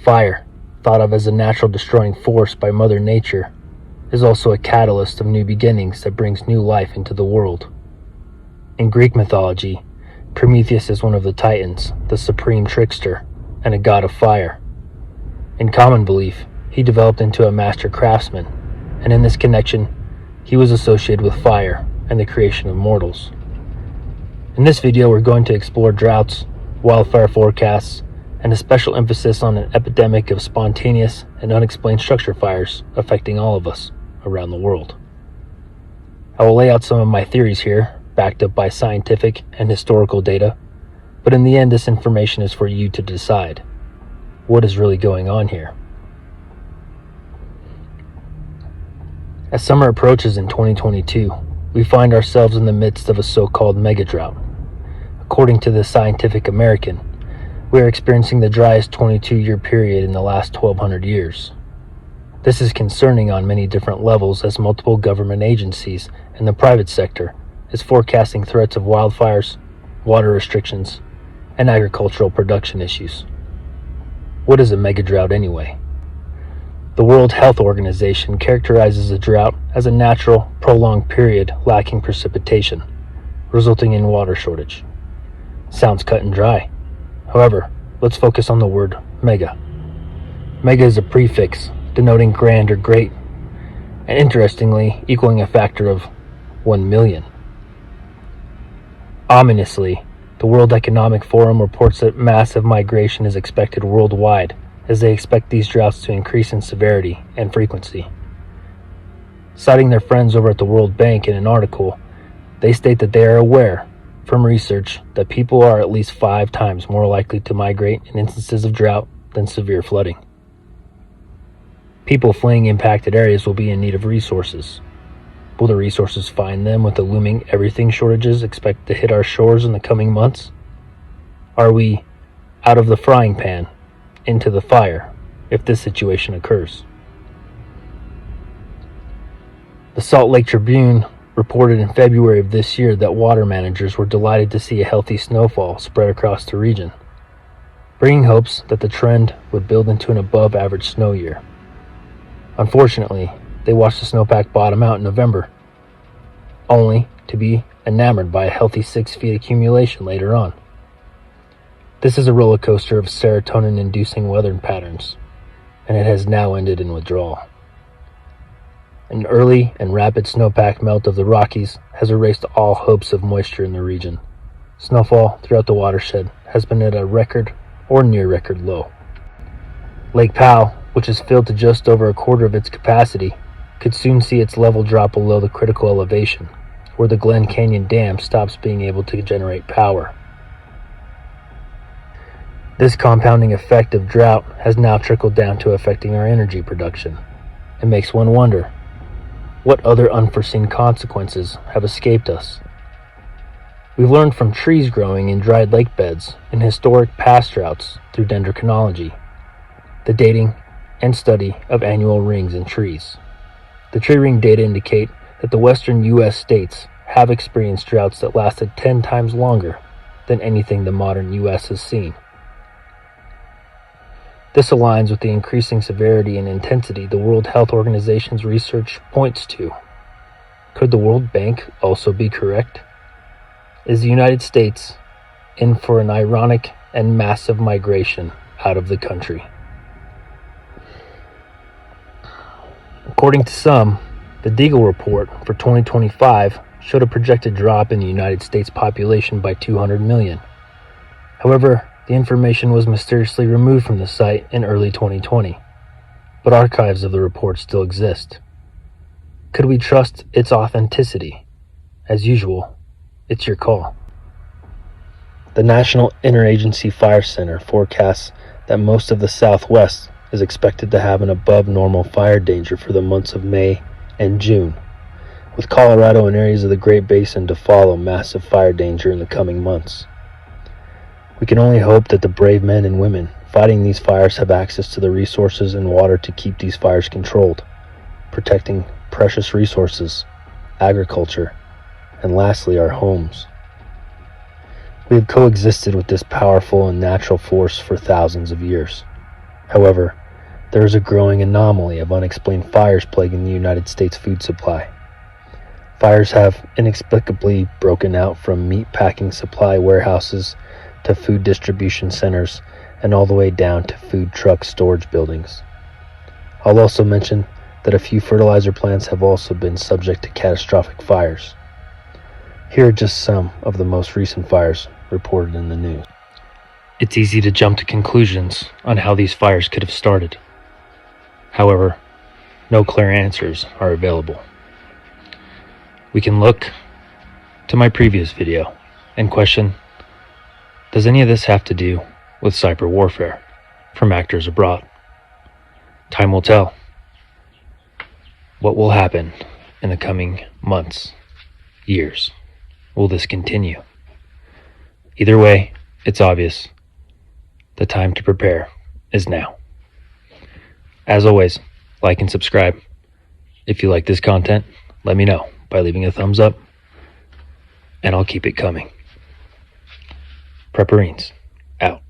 Fire, thought of as a natural destroying force by Mother Nature, is also a catalyst of new beginnings that brings new life into the world. In Greek mythology, Prometheus is one of the Titans, the supreme trickster, and a god of fire. In common belief, he developed into a master craftsman, and in this connection, he was associated with fire and the creation of mortals. In this video, we're going to explore droughts, wildfire forecasts, and a special emphasis on an epidemic of spontaneous and unexplained structure fires affecting all of us around the world. I will lay out some of my theories here, backed up by scientific and historical data, but in the end, this information is for you to decide. What is really going on here? As summer approaches in 2022, we find ourselves in the midst of a so-called mega drought. According to the Scientific American, we are experiencing the driest 22-year period in the last 1,200 years. This is concerning on many different levels, as multiple government agencies and the private sector is forecasting threats of wildfires, water restrictions, and agricultural production issues. What is a mega drought anyway? The World Health Organization characterizes a drought as a natural, prolonged period lacking precipitation, resulting in water shortage. Sounds cut and dry. However, let's focus on the word mega. Mega is a prefix denoting grand or great, and interestingly, equaling a factor of 1 million. Ominously, the World Economic Forum reports that massive migration is expected worldwide, as they expect these droughts to increase in severity and frequency. Citing their friends over at the World Bank in an article, they state that they are aware from research that people are at least 5 times more likely to migrate in instances of drought than severe flooding. People fleeing impacted areas will be in need of resources. Will the resources find them with the looming everything shortages expected to hit our shores in the coming months? Are we out of the frying pan into the fire if this situation occurs? The Salt Lake Tribune reported in February of this year that water managers were delighted to see a healthy snowfall spread across the region, bringing hopes that the trend would build into an above-average snow year. Unfortunately, they watched the snowpack bottom out in November, only to be enamored by a healthy 6 feet accumulation later on. This is a roller coaster of serotonin-inducing weather patterns, and it has now ended in withdrawal. An early and rapid snowpack melt of the Rockies has erased all hopes of moisture in the region. Snowfall throughout the watershed has been at a record or near record low. Lake Powell, which is filled to just over a quarter of its capacity, could soon see its level drop below the critical elevation, where the Glen Canyon Dam stops being able to generate power. This compounding effect of drought has now trickled down to affecting our energy production. It makes one wonder, what other unforeseen consequences have escaped us? We've learned from trees growing in dried lake beds in historic past droughts through dendrochronology, the dating and study of annual rings in trees. The tree ring data indicate that the western U.S. states have experienced droughts that lasted 10 times longer than anything the modern U.S. has seen. This aligns with the increasing severity and intensity the World Health Organization's research points to. Could the World Bank also be correct? Is the United States in for an ironic and massive migration out of the country? According to some, the Deagle report for 2025 showed a projected drop in the United States population by 200 million. However, the information was mysteriously removed from the site in early 2020, but archives of the report still exist. Could we trust its authenticity? As usual, it's your call. The National Interagency Fire Center forecasts that most of the Southwest is expected to have an above-normal fire danger for the months of May and June, with Colorado and areas of the Great Basin to follow massive fire danger in the coming months. We can only hope that the brave men and women fighting these fires have access to the resources and water to keep these fires controlled, protecting precious resources, agriculture, and lastly, our homes. We have coexisted with this powerful and natural force for thousands of years. However, there is a growing anomaly of unexplained fires plaguing the United States food supply. Fires have inexplicably broken out from meat packing supply warehouses to food distribution centers and all the way down to food truck storage buildings. I'll also mention that a few fertilizer plants have also been subject to catastrophic fires. Here are just some of the most recent fires reported in the news. It's easy to jump to conclusions on how these fires could have started. However, no clear answers are available. We can look to my previous video and question, does any of this have to do with cyber warfare from actors abroad? Time will tell. What will happen in the coming months, years? Will this continue? Either way, it's obvious. The time to prepare is now. As always, like and subscribe. If you like this content, let me know by leaving a thumbs up, and I'll keep it coming. Prepperines, out.